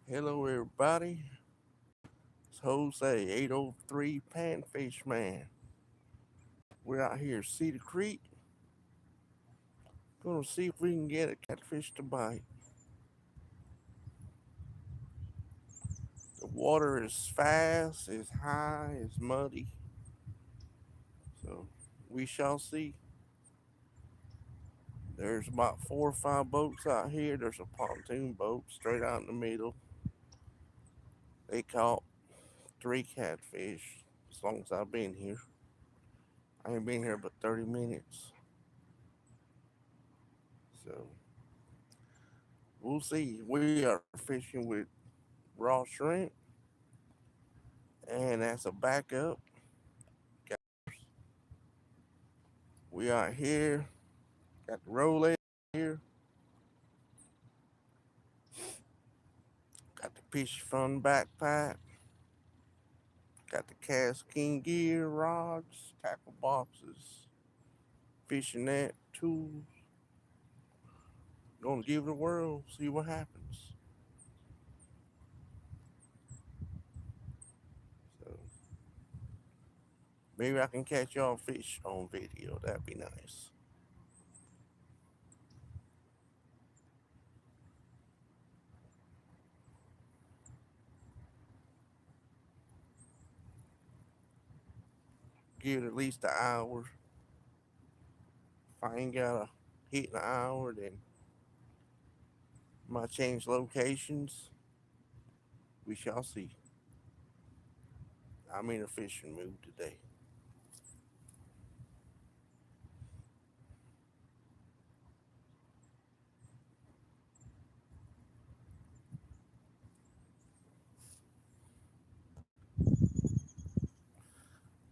Hello, everybody. It's Jose-803Panfishman. We're out here at Cedar Creek. Gonna see if we can get a catfish to bite. The water is fast, it's high, it's muddy. So we shall see. There's about 4 or 5 boats out here. There's a pontoon boat straight out in the middle. They caught 3 catfish as long as I've been here. I ain't been here but 30 minutes. So we'll see. We are fishing with raw shrimp, and that's a backup. We are here, got the Rolex here, got the Fishy Fun backpack, got the Cast King gear, rods, tackle boxes, fishing net, tools. Gonna give it a whirl, see what happens. So maybe I can catch y'all fish on video. That'd be nice. Give it at least an hour. If I ain't got a hit in an hour, then might change locations. We shall see. I'm in a fishing mood today.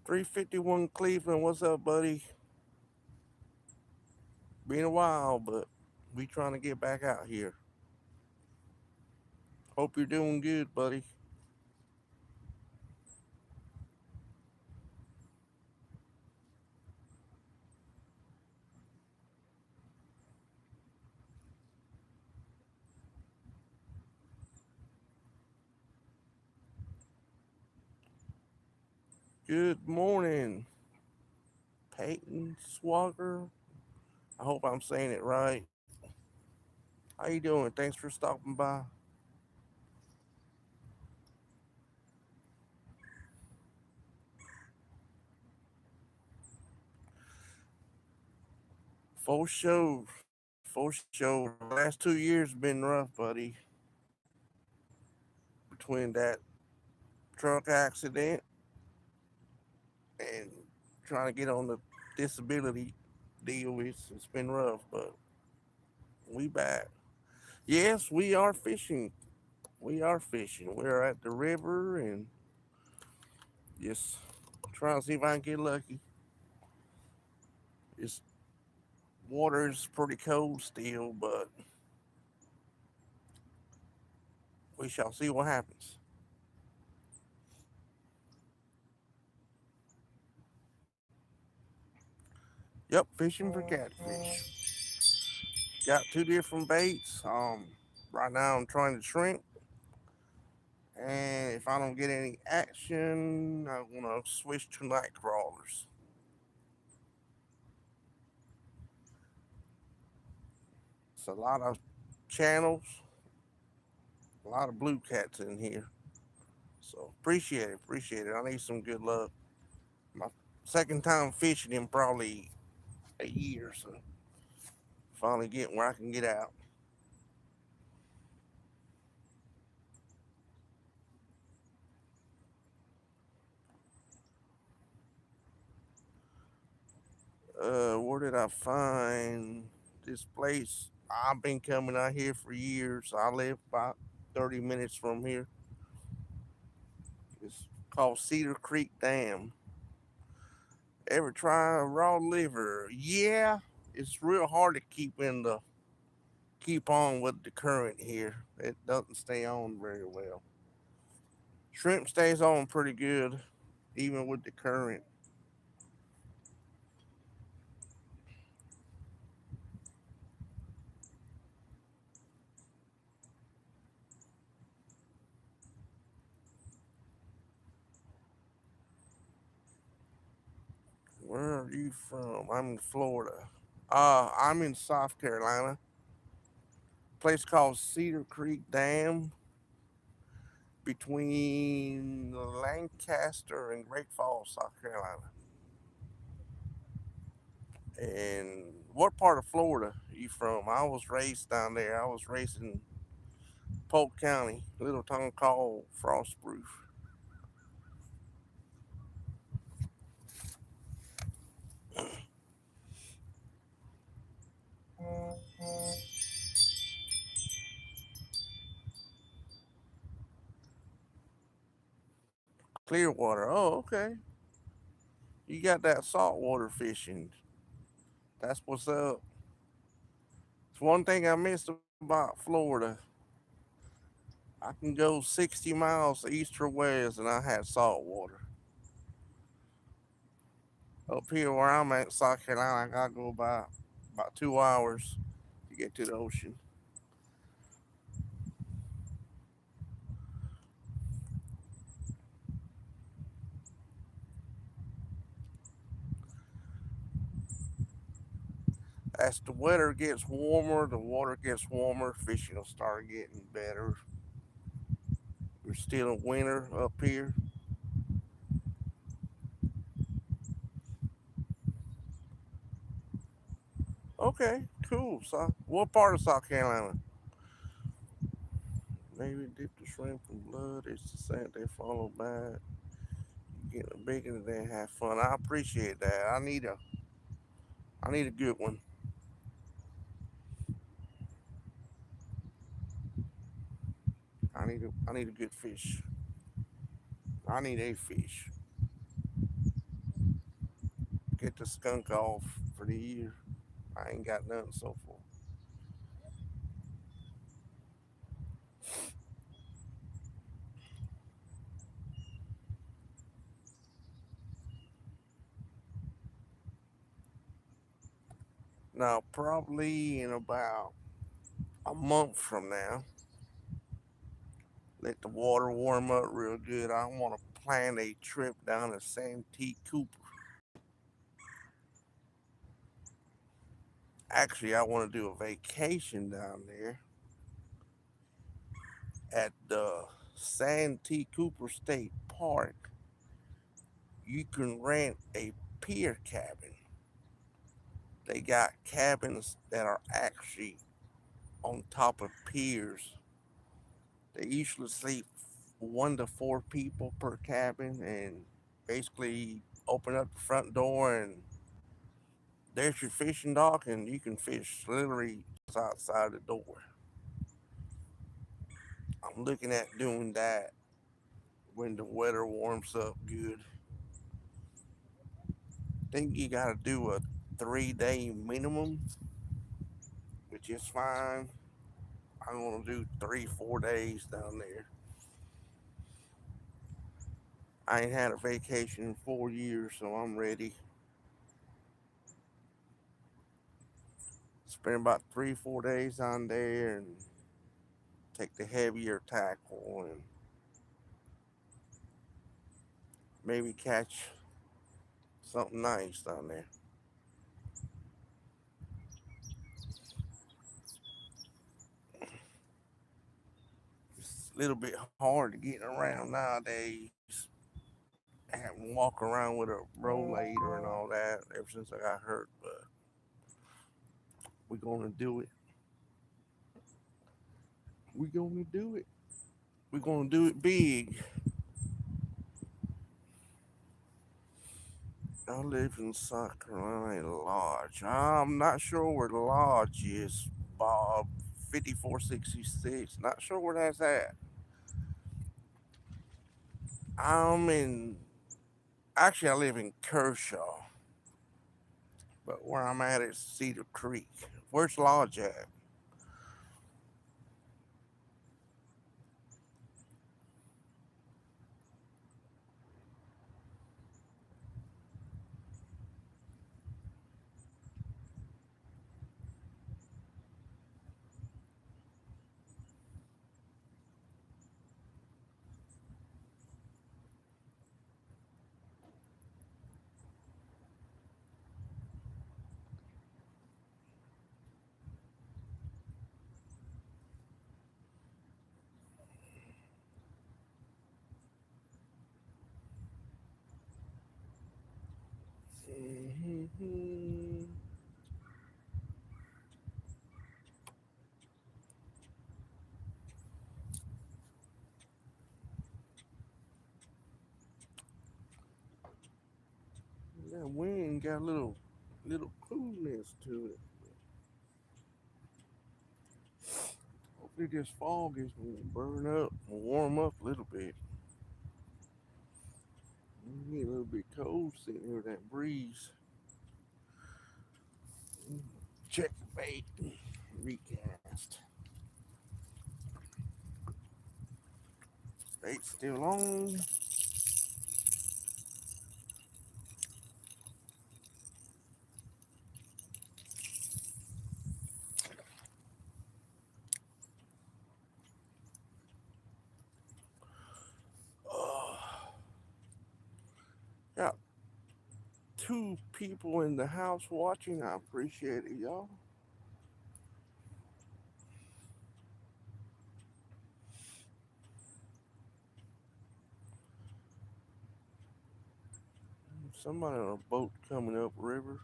351 Cleveland, what's up, buddy? Been a while, but we trying to get back out here. Hope you're doing good, buddy. Good morning, Peyton Swagger. I hope I'm saying it right. How you doing? Thanks for stopping by. Full show, full show. The last 2 years been rough, buddy. Between that truck accident and trying to get on the disability deal, it's been rough, but we back. Yes, we are fishing. We are fishing. We're at the river and just trying to see if I can get lucky. It's water is pretty cold still, but we shall see what happens. Yep, fishing for catfish. Got 2 different baits. Right now I'm trying to shrimp, and if I don't get any action, I'm gonna switch to night crawlers. It's a lot of channels, a lot of blue cats in here. So appreciate it. I need some good luck. My second time fishing in probably a year, so finally getting where I can get out. Where did I find this place? I've been coming out here for years. I live about 30 minutes from here. It's called Cedar Creek Dam. Ever try a raw liver? Yeah, it's real hard to keep on with the current here. It doesn't stay on very well. Shrimp stays on pretty good, even with the current. Where are you from? I'm in Florida. I'm in South Carolina. Place called Cedar Creek Dam between Lancaster and Great Falls, South Carolina. And what part of Florida are you from? I was raised down there. I was raised in Polk County, a little town called Frostproof. Clearwater. Oh, okay. You got that saltwater fishing. That's what's up. It's one thing I missed about Florida. I can go 60 miles east or west and I had salt water. Up here where I'm at, South Carolina, I gotta go about 2 hours to get to the ocean. As the weather gets warmer, the water gets warmer, fishing will start getting better. We're still in winter up here. Okay, cool. So, what part of South Carolina? Maybe dip the shrimp in blood. It's the same. They follow back. Get a bigger than have fun. I appreciate that. I need a good one. I need a good fish. I need a fish. Get the skunk off for the year. I ain't got nothing so far. Now, probably in about a month from now, let the water warm up real good. I want to plan a trip down to Santee Cooper. Actually, I want to do a vacation down there at the Santee Cooper State Park. You can rent a pier cabin. They got cabins that are actually on top of piers. They usually sleep 1 to 4 people per cabin, and basically open up the front door and there's your fishing dock, and you can fish literally just outside the door. I'm looking at doing that when the weather warms up good. Think you gotta do a 3 day minimum, which is fine. I'm gonna do 3, 4 days down there. I ain't had a vacation in 4 years, so I'm ready. Spend about 3, 4 days on there and take the heavier tackle and maybe catch something nice down there. It's a little bit hard to get around nowadays. I haven't walked around with a rollator and all that ever since I got hurt, but we're gonna do it. We're gonna do it. We're gonna do it big. I live in South Carolina Lodge. I'm not sure where the lodge is, Bob. 5466. Not sure where that's at. I'm in. Actually, I live in Kershaw, but where I'm at is Cedar Creek. Where's Lodge at? That wind got a little coolness to it. Hopefully this fog is gonna burn up and warm up a little bit. It's getting a little bit cold sitting here with that breeze. Check the bait. Recast. Bait still on. Got two people in the house watching. I appreciate it, y'all. Somebody on a boat coming up river.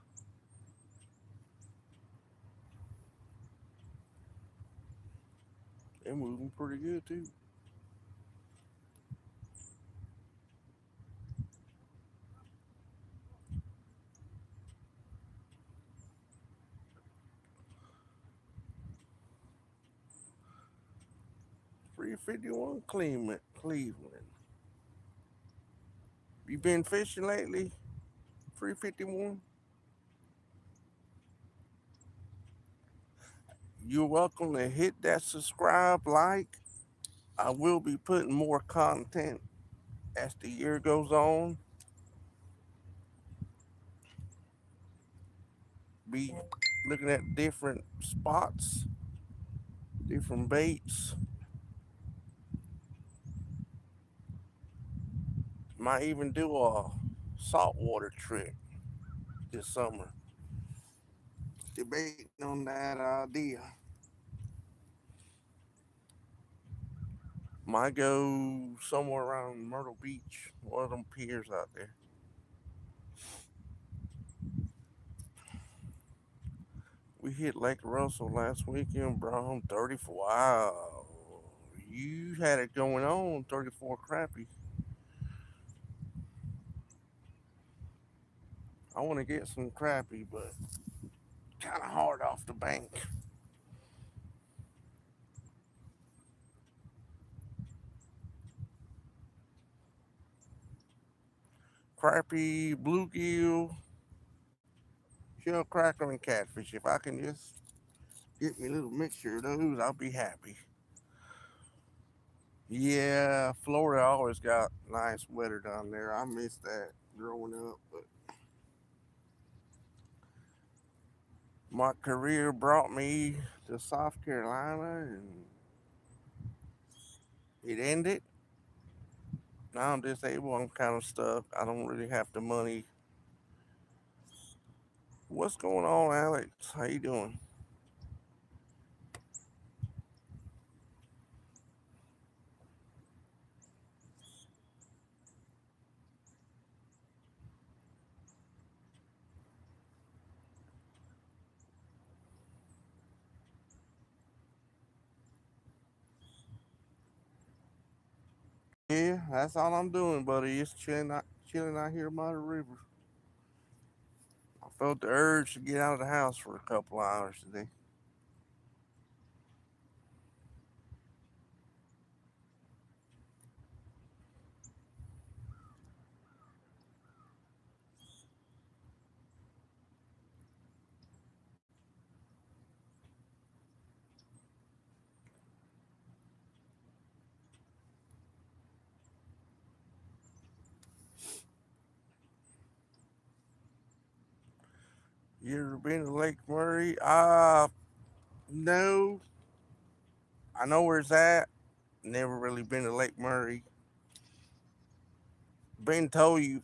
They're moving pretty good too. $3.51 Cleveland. Cleveland. You been fishing lately? $3.51. You're welcome to hit that subscribe, like. I will be putting more content as the year goes on. Be looking at different spots, different baits. Might even do a saltwater trip this summer. Debating on that idea. Might go somewhere around Myrtle Beach, one of them piers out there. We hit Lake Russell last weekend, brought home 34. Wow. You had it going on, 34 crappie. I want to get some crappie, but kind of hard off the bank. Crappie, bluegill, shell cracker, and catfish. If I can just get me a little mixture of those, I'll be happy. Yeah, Florida always got nice weather down there. I miss that growing up, but my career brought me to South Carolina and it ended. Now I'm disabled. I'm kind of stuck. I don't really have the money. What's going on, Alex? How you doing? Yeah, that's all I'm doing, buddy. Just chilling out here by the river. I felt the urge to get out of the house for a couple hours today. You ever been to Lake Murray? No. I know where it's at. Never really been to Lake Murray. Been told you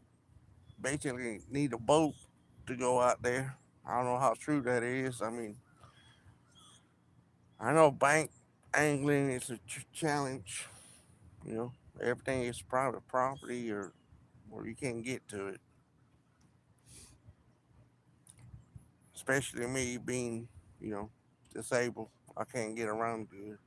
basically need a boat to go out there. I don't know how true that is. I mean, I know bank angling is a challenge. You know, everything is private property or where you can't get to it. Especially me being, you know, disabled. I can't get around good.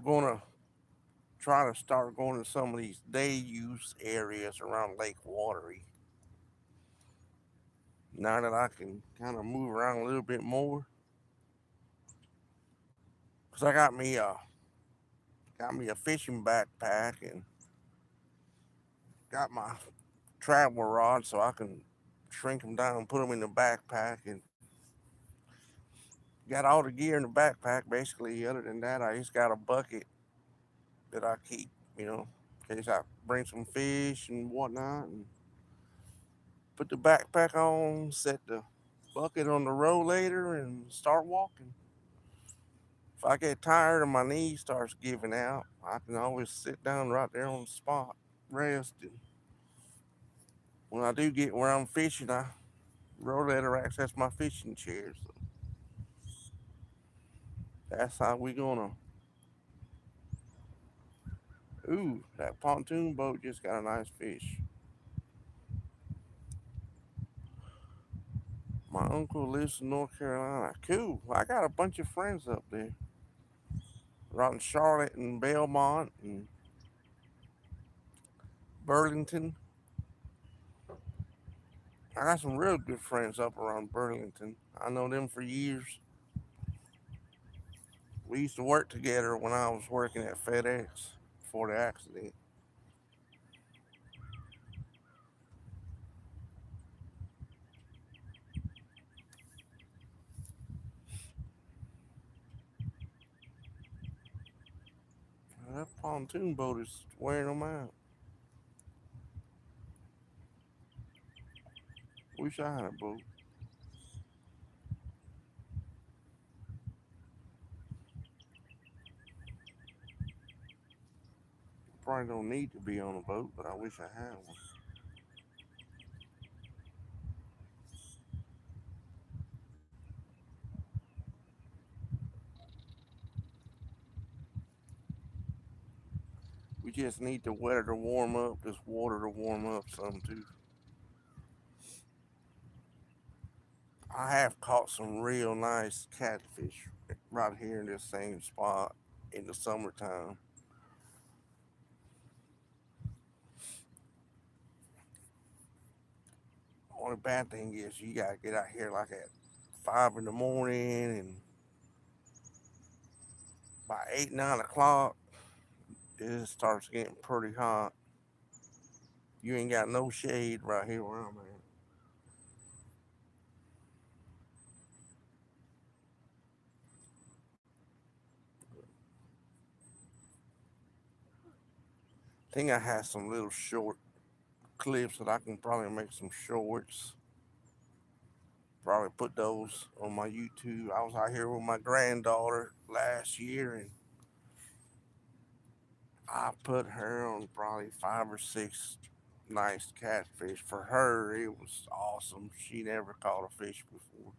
gonna try to start going to some of these day use areas around Lake Watery. Now that I can kind of move around a little bit more, cause I got me a fishing backpack and got my travel rod, so I can shrink them down and put them in the backpack, and got all the gear in the backpack basically. Other than that, I just got a bucket that I keep, in case I bring some fish and whatnot, and put the backpack on, set the bucket on the rollator, and start walking. If I get tired and my knee starts giving out, I can always sit down right there on the spot, rest. And when I do get where I'm fishing, I rollator access my fishing chair. So that's how we gonna. Ooh, that pontoon boat just got a nice fish. My uncle lives in North Carolina. Cool. I got a bunch of friends up there. Around Charlotte and Belmont and Burlington. I got some real good friends up around Burlington. I know them for years. We used to work together when I was working at FedEx before the accident. That pontoon boat is wearing them out. Wish I had a boat. Probably don't need to be on a boat, but I wish I had one. We just need the weather to warm up, this water to warm up some too. I have caught some real nice catfish right here in this same spot in the summertime. Only bad thing is you gotta get out here like at 5 in the morning, and by 8, 9 o'clock it starts getting pretty hot. You ain't got no shade right here where I'm at. I think I have some little short clips that I can probably make some shorts. Probably put those on my YouTube. I was out here with my granddaughter last year, and I put her on probably 5 or 6 nice catfish. For her, it was awesome. She never caught a fish before.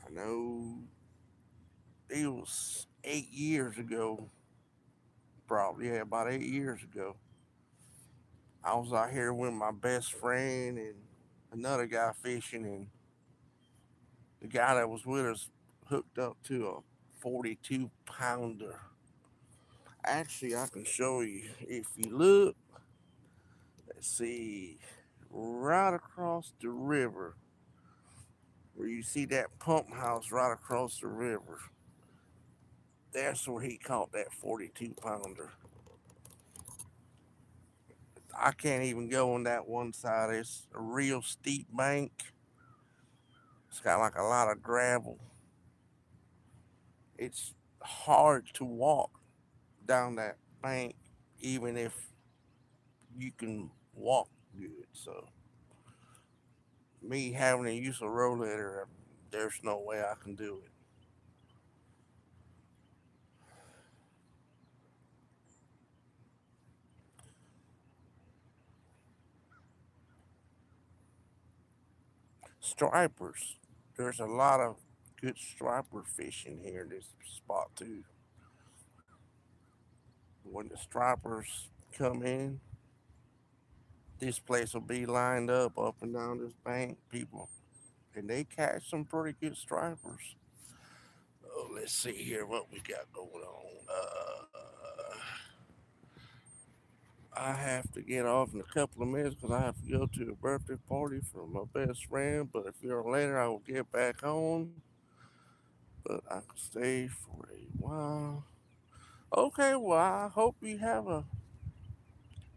I know it was 8 years ago, probably, yeah, about 8 years ago. I was out here with my best friend and another guy fishing, and the guy that was with us hooked up to a 42 pounder. Actually, I can show you. If you look, let's see, right across the river, where you see that pump house right across the river, that's where he caught that 42 pounder. I can't even go on that one side. It's a real steep bank. It's got like a lot of gravel. It's hard to walk down that bank, even if you can walk good. So, me having to use a rollator, there's no way I can do it. Stripers. There's a lot of good striper fishing here in this spot too. When the stripers come in, this place will be lined up and down this bank. People and they catch some pretty good stripers. Oh, let's see here what we got going on. I have to get off in a couple of minutes because I have to go to a birthday party for my best friend. But if you're later, I will get back on. But I can stay for a while. Okay, well, I hope you have a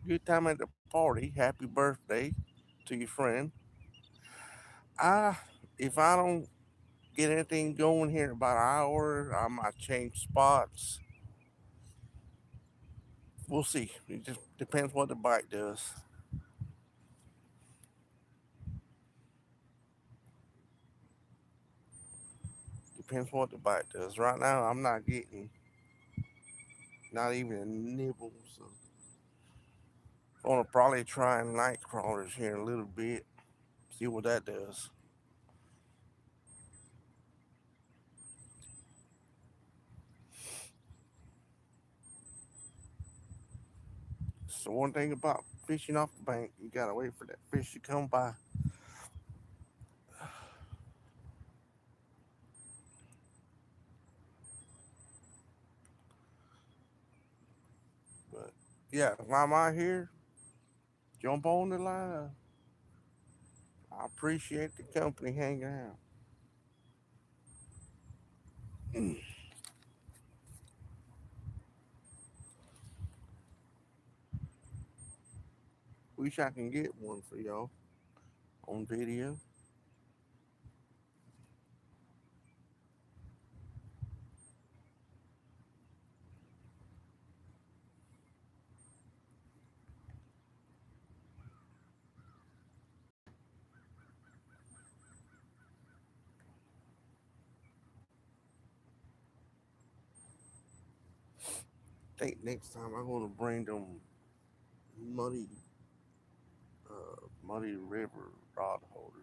good time at the party. Happy birthday to your friend. I, if I don't get anything going here in about an hour, I might change spots. We'll see. It just depends what the bite does. Depends what the bite does. Right now, I'm not getting not even a nibble. So I'm gonna probably try night crawlers here in a little bit. See what that does. So one thing about fishing off the bank, you gotta wait for that fish to come by. But yeah, while I'm out here, jump on the line. I appreciate the company hanging out. Wish I can get one for y'all on video. Think next time I'm gonna bring them muddy, muddy river rod holders.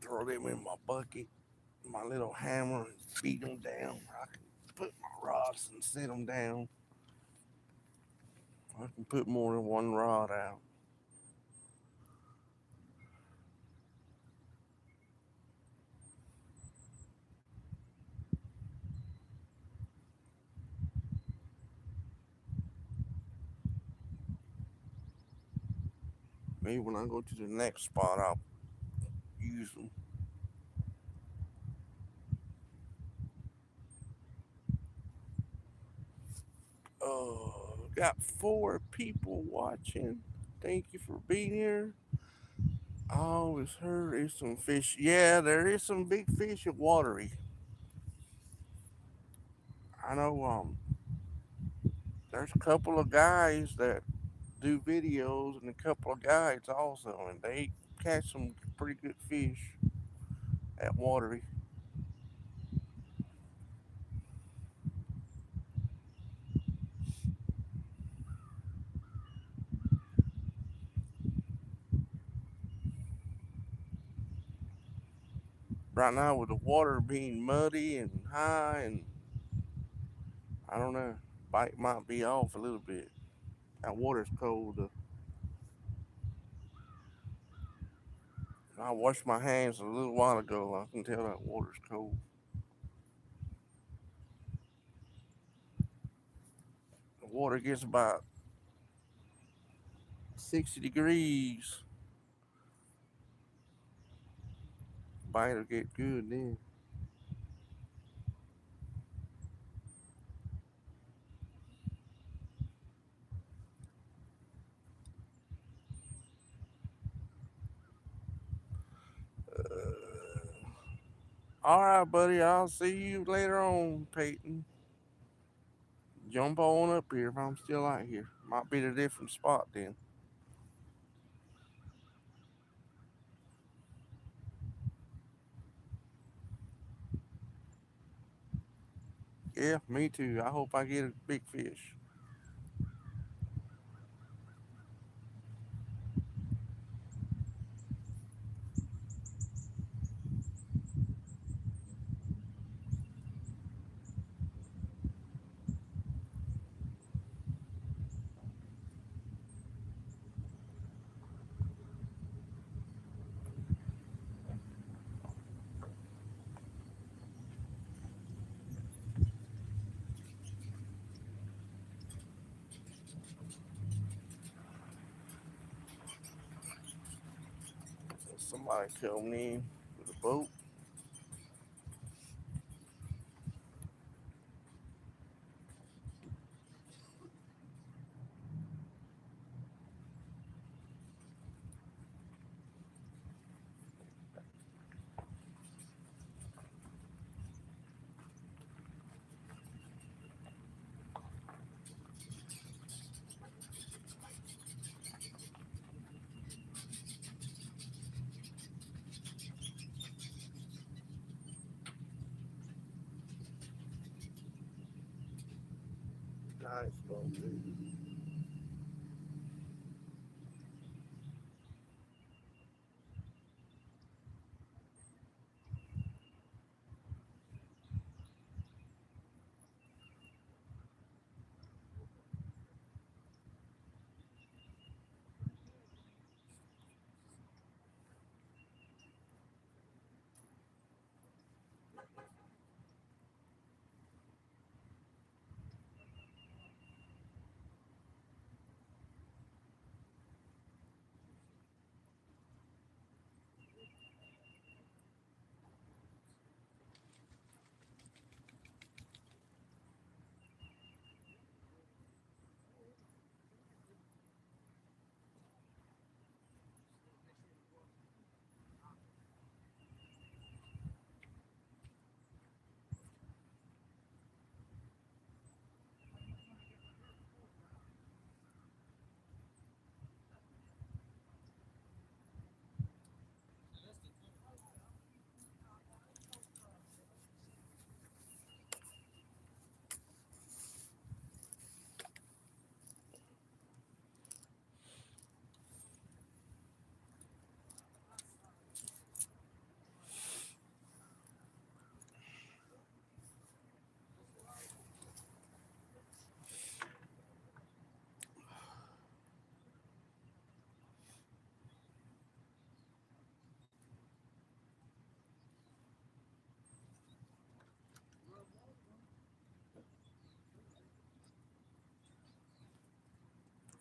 Throw them in my bucket, my little hammer, and beat them down. I can put my rods and set them down. I can put more than one rod out. Maybe when I go to the next spot, I'll use them. Got four people watching. Thank you for being here. I always heard there's some fish. Yeah, there is some big fish at Watery. I know. There's a couple of guys that do videos and a couple of guides also, and they catch some pretty good fish at Watery. Right now, with the water being muddy and high, and I don't know, bite might be off a little bit. That water's cold. I washed my hands a little while ago. I can tell that water's cold. The water gets about 60 degrees. Bite will get good then. All right, buddy. I'll see you later on, Peyton. Jump on up here if I'm still out here. Might be at a different spot then. Yeah, me too. I hope I get a big fish. Somebody coming in with a boat. Nice boat, dude.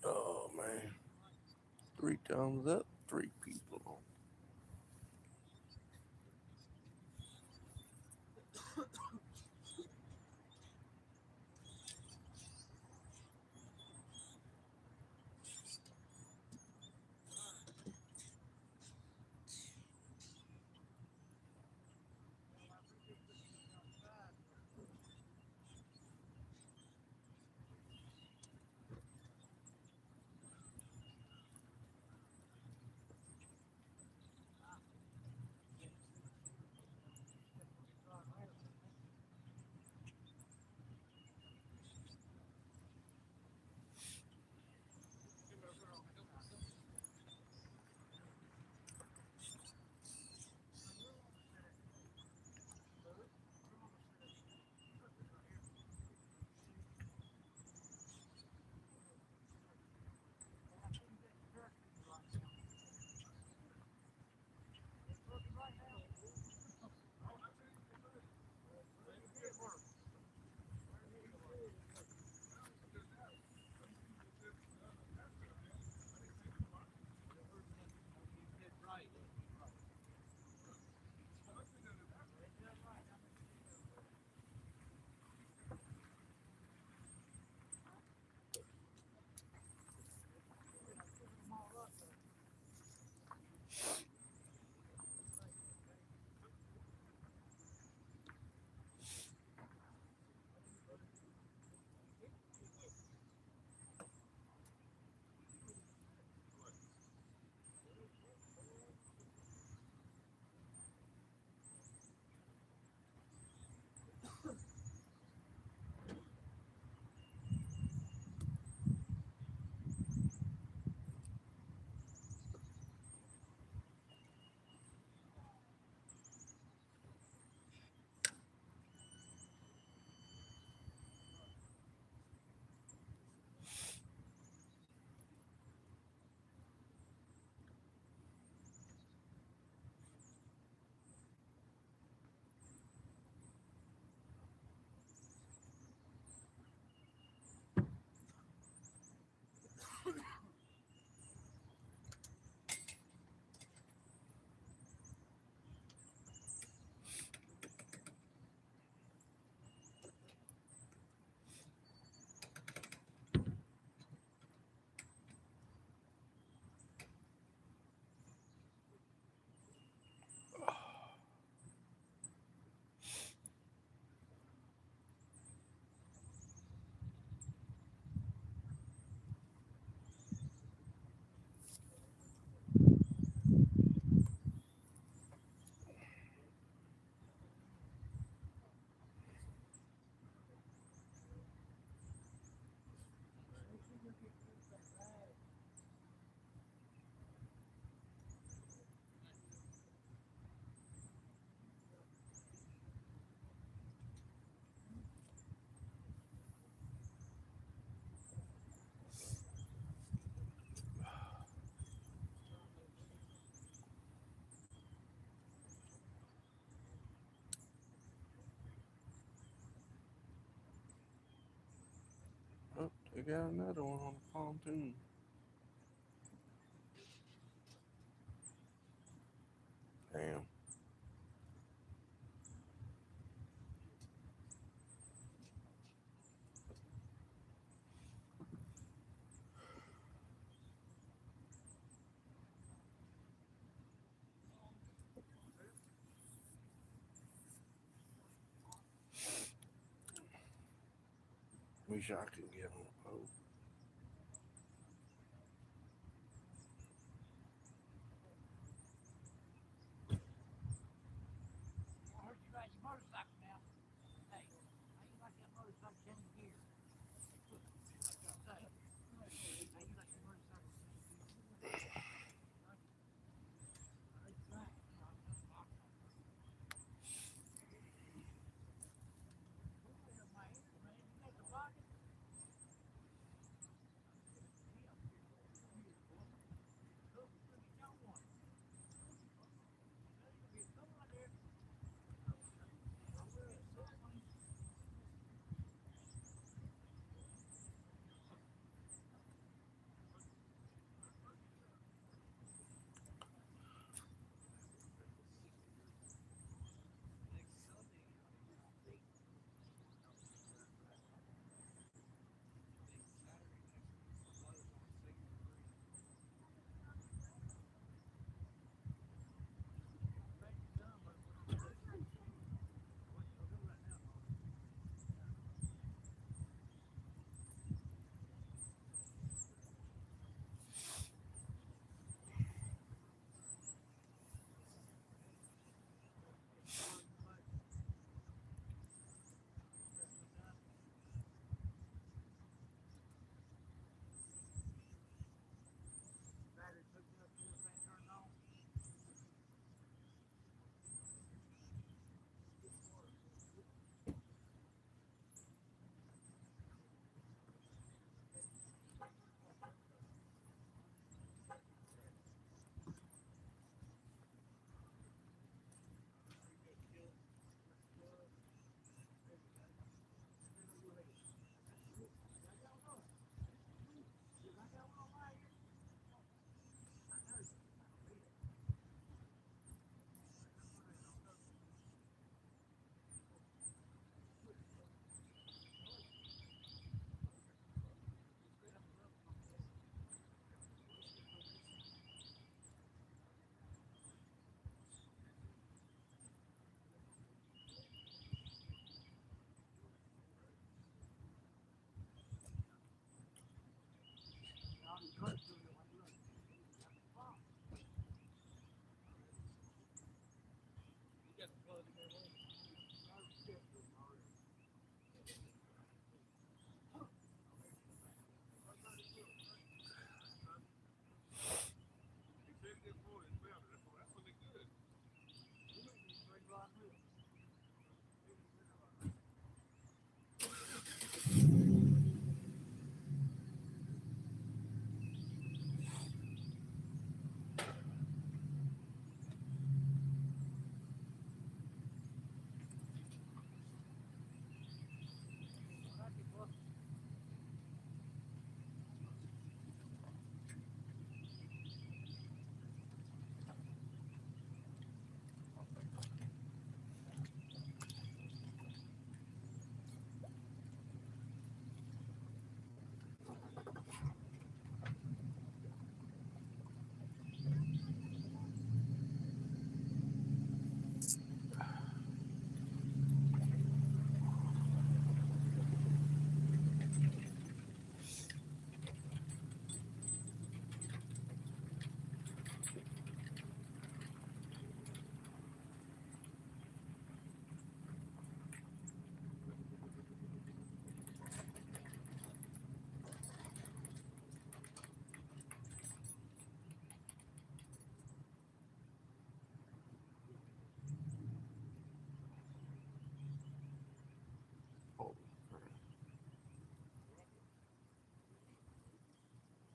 Oh man. Three thumbs up, three people. We got another one on the pontoon. Damn. Wish I could get on a boat. Holy crap.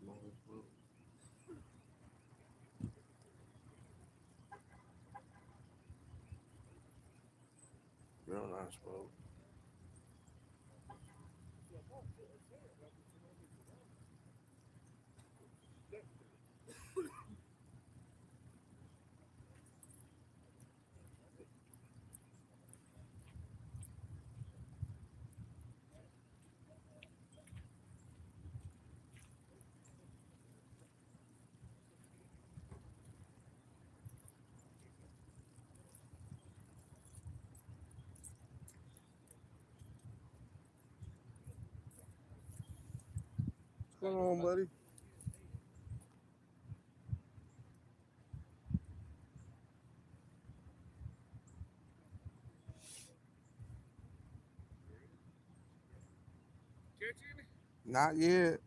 Nice boat. Real nice boat. going on, buddy? Not yet.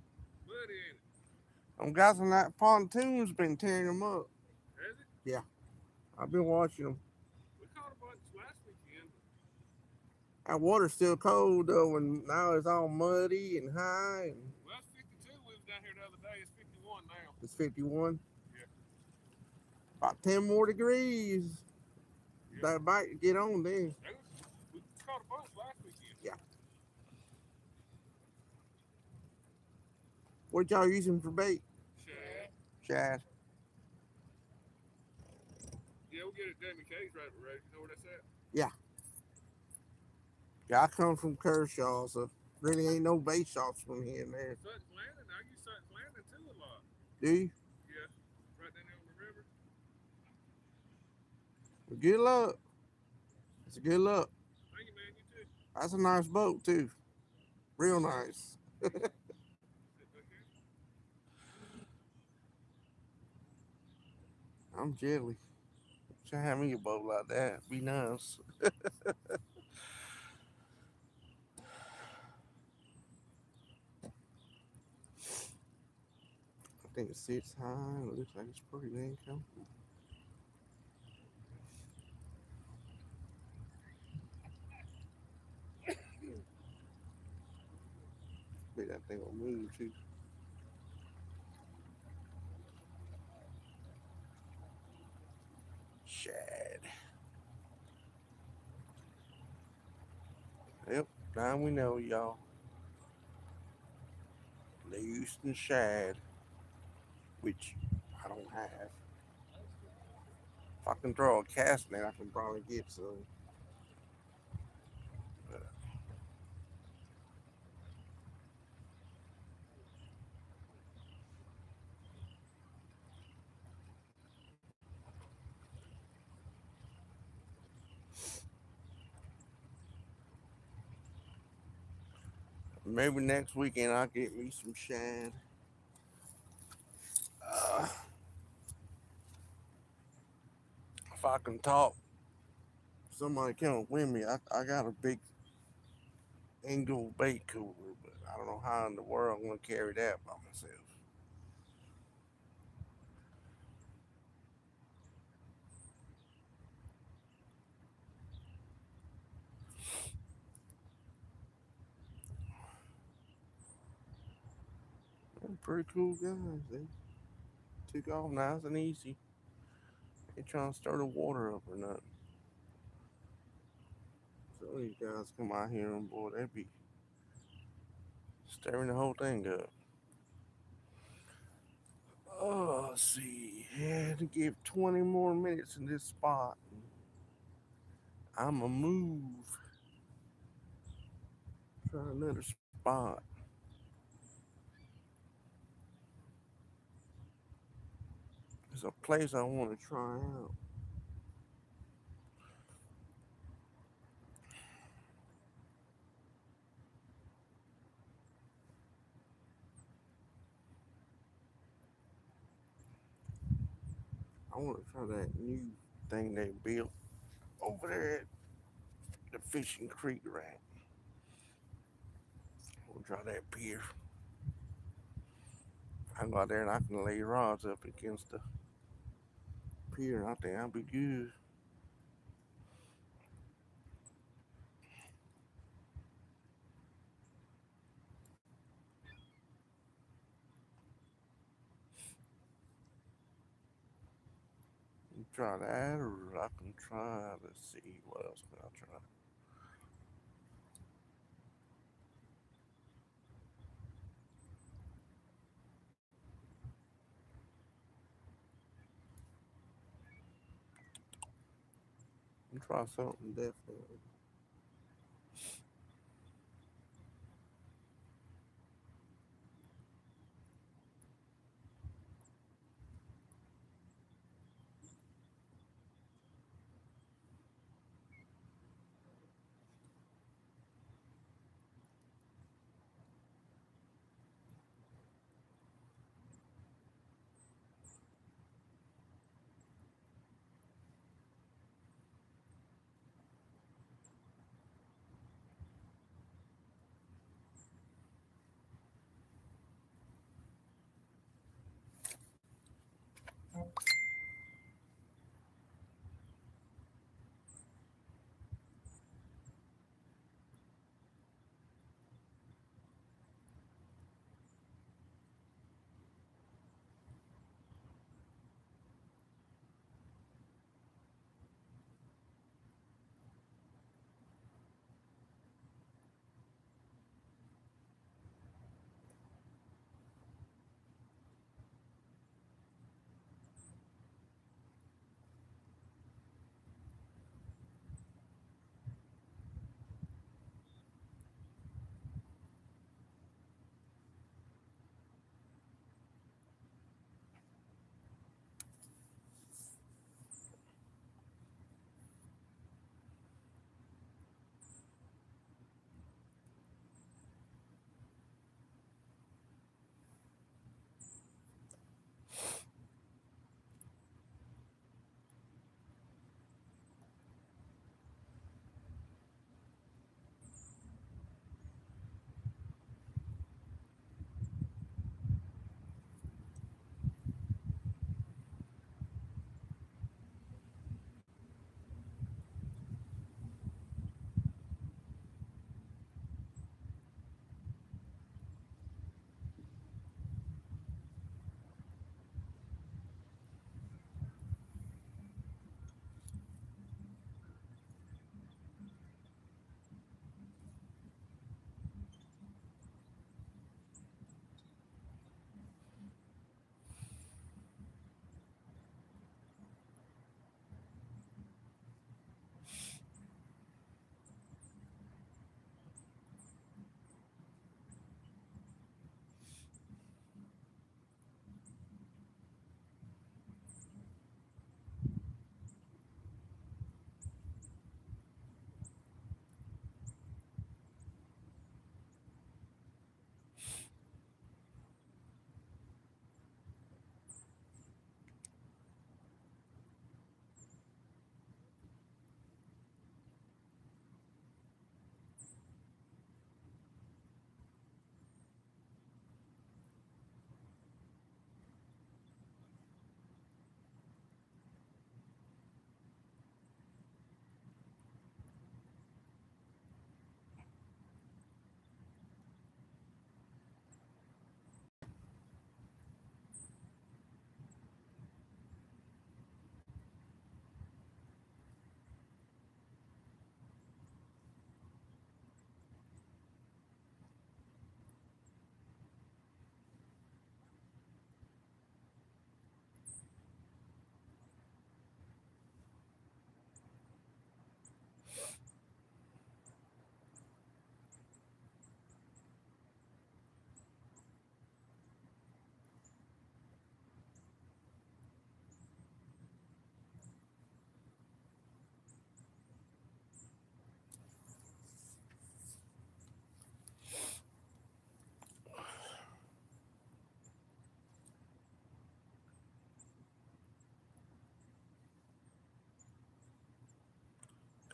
I'm guessing that pontoon's been tearing them up. Yeah, I've been watching them. That water's still cold though, and now it's all muddy and high. And it's 51. About 10 more degrees. That might get on then. Yeah. What y'all using for bait? Shad. Yeah. Yeah, I come from Kershaw, so really ain't no bait shops from here and there. Do you? Well, good luck. It's a good luck. That's a nice boat too. Real nice. I'm jelly. Should have me a boat like that. Be nice. I think it sits high. It looks like it's pretty income. Bet that thing will move too. Shad. Yep. Now we know, y'all. The Houston Shad, which I don't have. If I can throw a cast net, I can probably get some. But maybe next weekend I'll get me some shad. Uh, if I can talk, somebody come with me. I got a big angle bait cooler, but I don't know how in the world I'm gonna carry that by myself. They're pretty cool guys. They took off nice and easy. Ain't trying to stir the water up or nothing. Some of these guys come out here and boy, they be stirring the whole thing up. Oh, let's see. Had to give 20 more minutes in this spot. I'ma move. Try another spot. It's a place I want to try out. I want to try that new thing they built over there at the Fishing Creek Rack. I want to try that pier. I can go out there and I can lay rods up against the pier, and I think I'll be good. Try that, or I can try. Let's see, what else can I try? Try something definitely.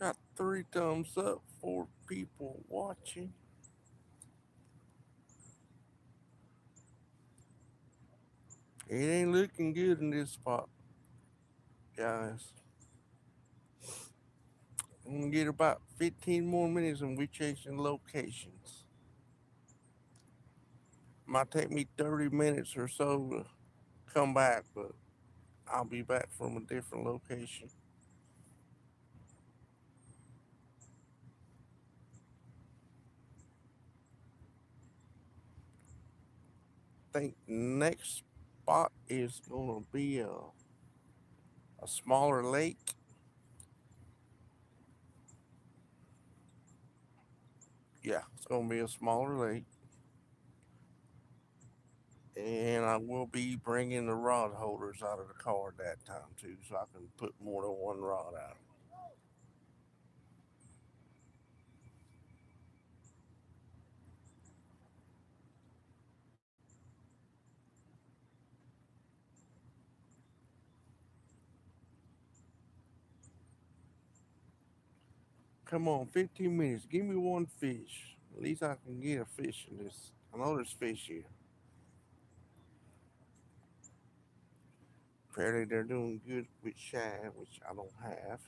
Got 3 thumbs up, 4 people watching. It ain't looking good in this spot, guys. I'm gonna get about 15 more minutes and we changing locations. Might take me 30 minutes or so to come back, but I'll be back from a different location. Think next spot is gonna be a smaller lake. Yeah, it's gonna be a smaller lake, and I will be bringing the rod holders out of the car that time too, so I can put more than one rod out. Come on, 15 minutes. Give me one fish. At least I can get a fish in this. I know there's fish here. Apparently they're doing good with shad, which I don't have.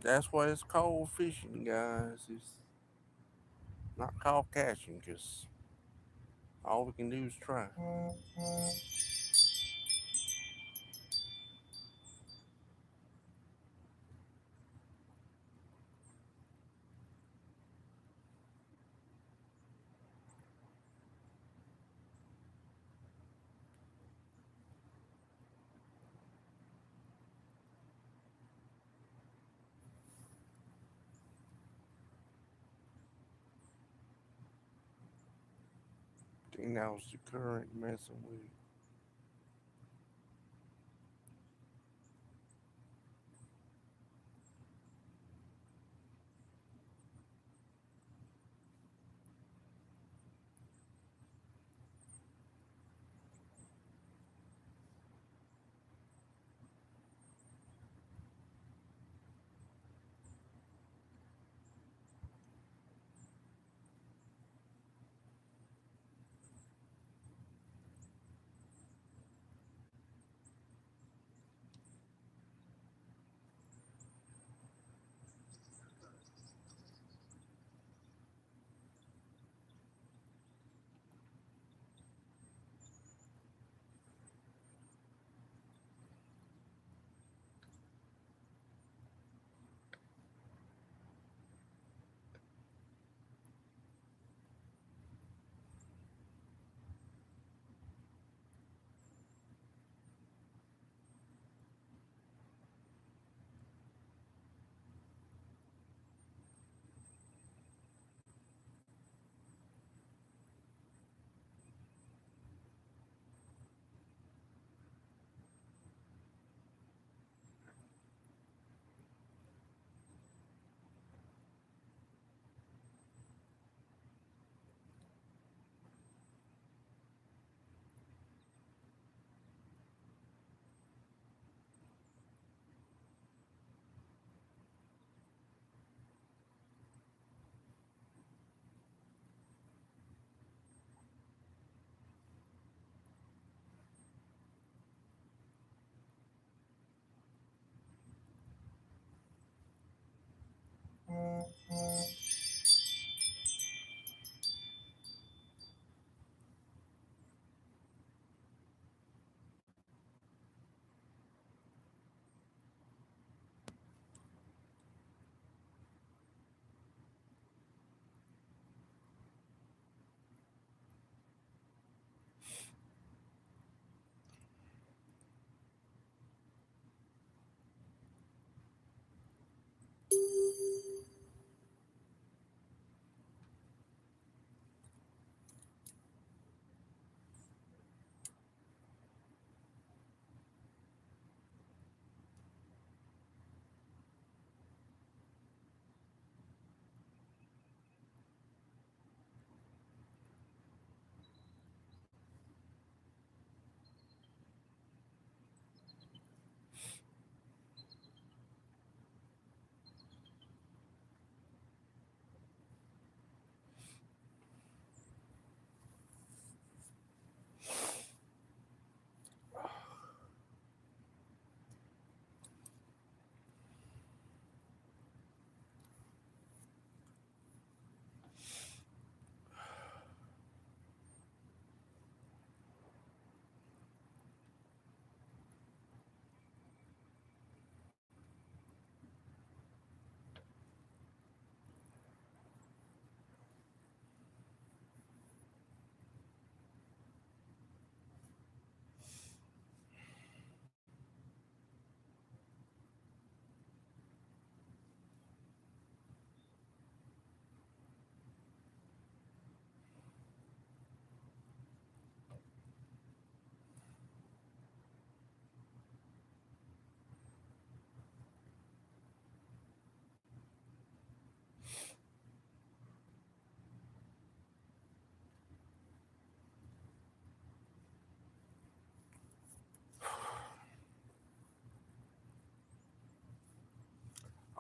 That's why it's called fishing, guys. It's not called catching because all we can do is try. I think that was the current messing with it.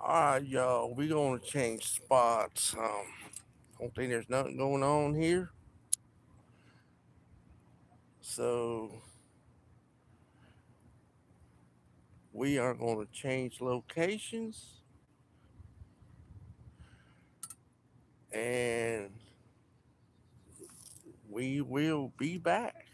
All right, y'all. We're gonna change spots. Don't think there's nothing going on here. So we are gonna change locations, and we will be back.